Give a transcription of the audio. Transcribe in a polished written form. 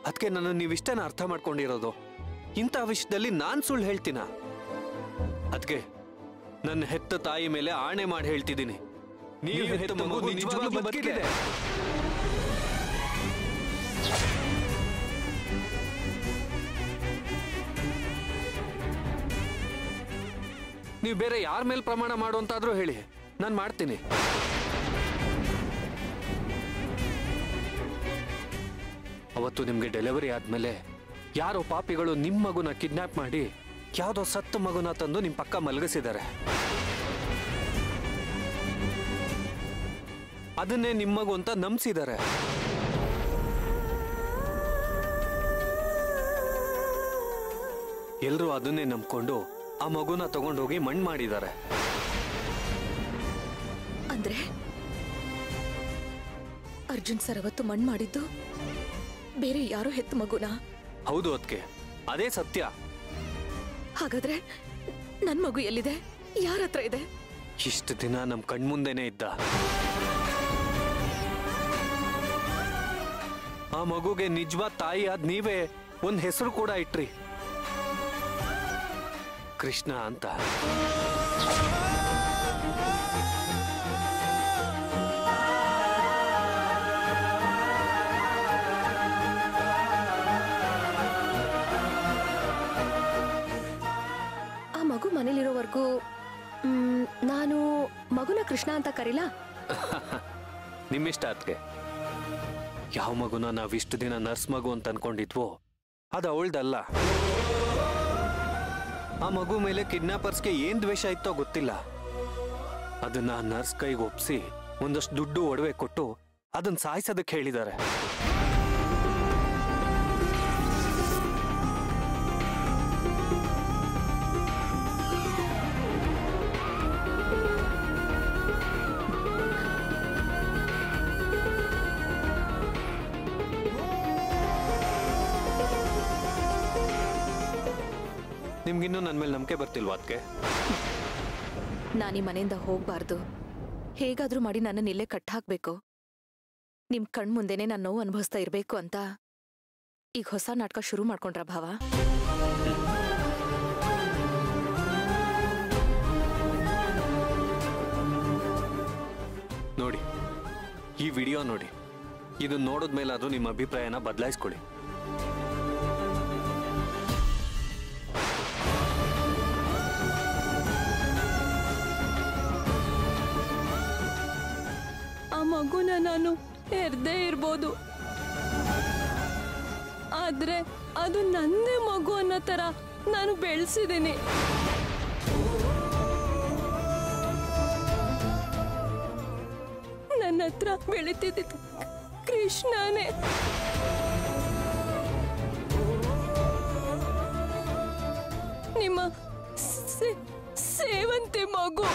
ಅದಕ್ಕೆ ನನ್ನ ನೀವಿಷ್ಟನ ಅರ್ಥ ಮಾಡ್ಕೊಂಡಿರೋದು. ಇಂಥ ವಿಷಯದಲ್ಲಿ ನಾನ್ ಸುಳ್ಳು ಹೇಳ್ತೀನ? ಅದಕ್ಕೆ ನನ್ನ ಹೆತ್ತ ತಾಯಿ ಮೇಲೆ ಆಣೆ ಮಾಡಿ ಹೇಳ್ತಿದ್ದೀನಿ, ನೀವು ಹೆತ್ತ ಮಗು ನಿಜವಾಗ್ಲೂ ಬದುಕಿದೆ. ನೀವು ಬೇರೆ ಯಾರ ಮೇಲೆ ಪ್ರಮಾಣ ಮಾಡುವಂತಾದ್ರೂ ಹೇಳಿ, ನಾನು ಮಾಡ್ತೀನಿ. ಅವತ್ತು ನಿಮ್ಗೆ ಡೆಲಿವರಿ ಆದ್ಮೇಲೆ ಯಾರೋ ಪಾಪಿಗಳು ನಿಮ್ಮ ಮಗುನ ಕಿಡ್ನಾಪ್ ಮಾಡಿ ಯಾವುದೋ ಸತ್ತ ಮಗುನ ತಂದು ನಿಮ್ಮ ಪಕ್ಕ ಮಲಗಿಸಿದ್ದಾರೆ. ಅದನ್ನೇ ನಿಮ್ಮ ಮಗು ಅಂತ ನಂಬಿಸಿದ್ದಾರೆ. ಎಲ್ರೂ ಅದನ್ನೇ ನಂಬ್ಕೊಂಡು ಆ ಮಗುನ ತಗೊಂಡೋಗಿ ಮಣ್ಣು ಮಾಡಿದ್ದಾರೆ. ಅಂದ್ರೆ ಅರ್ಜುನ್ ಸರ್ ಅವತ್ತು ಮಣ್ಣು ಮಾಡಿದ್ದು ಬೇರೆ ಯಾರೋ ಹೆತ್ತ ಮಗುನ? ಹೌದು, ಅದಕ್ಕೆ ಅದೇ ಸತ್ಯ. ಹಾಗಾದ್ರೆ ನನ್ ಮಗು ಎಲ್ಲಿದೆ? ಯಾರ ಹತ್ರ ಇದೆ? ಇಷ್ಟು ದಿನ ನಮ್ ಕಣ್ಮುಂದೆನೆ ಇದ್ದ. ಆ ಮಗುಗೆ ನಿಜವಾದ ತಾಯಿ ಆದ್ ನೀವೇ ಒಂದ್ ಹೆಸರು ಕೂಡ ಇಟ್ರಿ, ಕೃಷ್ಣ ಅಂತ. ಆ ಮಗು ಮನೇಲಿರೋವರೆಗೂ ನಾನು ಮಗುನ ಕೃಷ್ಣ ಅಂತ ಕರೀಲಾ? ನಿಮ್ಮಿಷ್ಟ. ಅದಕ್ಕೆ ಯಾವ ಮಗುನ ನಾವಿಷ್ಟು ದಿನ ನರ್ಸ್ ಮಗು ಅಂತ ಅನ್ಕೊಂಡಿದ್ವೋ ಅದು ಅವಳ್ದಲ್ಲ. ಆ ಮಗು ಮೇಲೆ ಕಿಡ್ನಾಪರ್ಸ್ಗೆ ಏನ್ ದ್ವೇಷ ಇತ್ತೋ ಗೊತ್ತಿಲ್ಲ. ಅದನ್ನ ನರ್ಸ್ ಕೈಗೆ ಒಪ್ಸಿ ಒಂದಷ್ಟು ದುಡ್ಡು ಒಡವೆ ಕೊಟ್ಟು ಅದನ್ನ ಸಾಯಿಸೋದಕ್ಕೆ ಹೇಳಿದ್ದಾರೆ. ನಿಮ್ಗಿನ್ನೂ ನನ್ನ ಮೇಲೆ ನಂಬಿಕೆ ಬರ್ತಿಲ್ವಾ? ಅದಕ್ಕೆ ನಾನು ಈ ಮನೆಯಿಂದ ಹೋಗ್ಬಾರ್ದು, ಹೇಗಾದ್ರೂ ಮಾಡಿ ನನ್ನನ್ನು ಇಲ್ಲೇ ಕಟ್ ಹಾಕ್ಬೇಕು, ನಿಮ್ ಕಣ್ ಮುಂದೆನೆ ನಾನು ನೋವು ಅನುಭವಿಸ್ತಾ ಇರ್ಬೇಕು ಅಂತ ಈಗ ಹೊಸ ನಾಟಕ ಶುರು ಮಾಡ್ಕೊಂಡ್ರ ಭಾವ? ನೋಡಿ, ಈ ವಿಡಿಯೋ ನೋಡಿ, ಇದನ್ನ ನೋಡಿದ್ಮೇಲಾದ್ರೂ ನಿಮ್ಮ ಅಭಿಪ್ರಾಯನ ಬದಲಾಯಿಸ್ಕೊಳ್ಳಿ. ಆ ಮಗುನ ನಾನು ಹೆರ್ದೇ ಇರ್ಬೋದು, ಆದ್ರೆ ಅದು ನಂದೇ ಮಗು ಅನ್ನೋ ತರ ನಾನು ಬೆಳೆಸಿದ್ದೀನಿ. ನನ್ನ ಹತ್ರ ಬೆಳೀತಿದ್ದ ಕೃಷ್ಣನೇ. ನಿಮ್ಮ ಸೇವಂತಿ ಮಗು.